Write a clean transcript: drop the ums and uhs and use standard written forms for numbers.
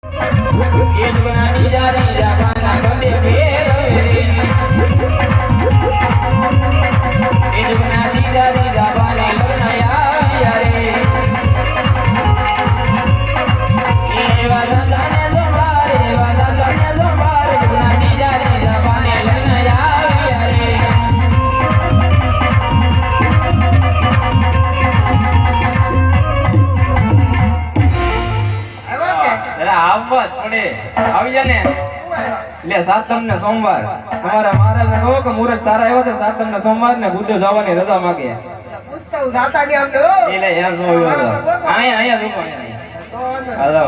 એ જ બનાવી જારી જાવાના ગમે ફેર રે એ જ બનાવી જારી જાવાના લગ્નયા રે એ વાદા જાને જોવારે વાદા જાને જોવારે બનાવી જારી જાવાના લગ્નયા રે આવત પડે આવી જા ને લે સાતમ ને સોમવાર તમારા મહારાજ ને કહો કે મુરત સારા આવ્યો છે સાતમ ને સોમવાર ને બુદ્ધ જવાની રજા માંગે પૂછતા હું જાતા ને આમ તો એટલે એમ નો આવ્યો આયા આયા રૂપા હાલો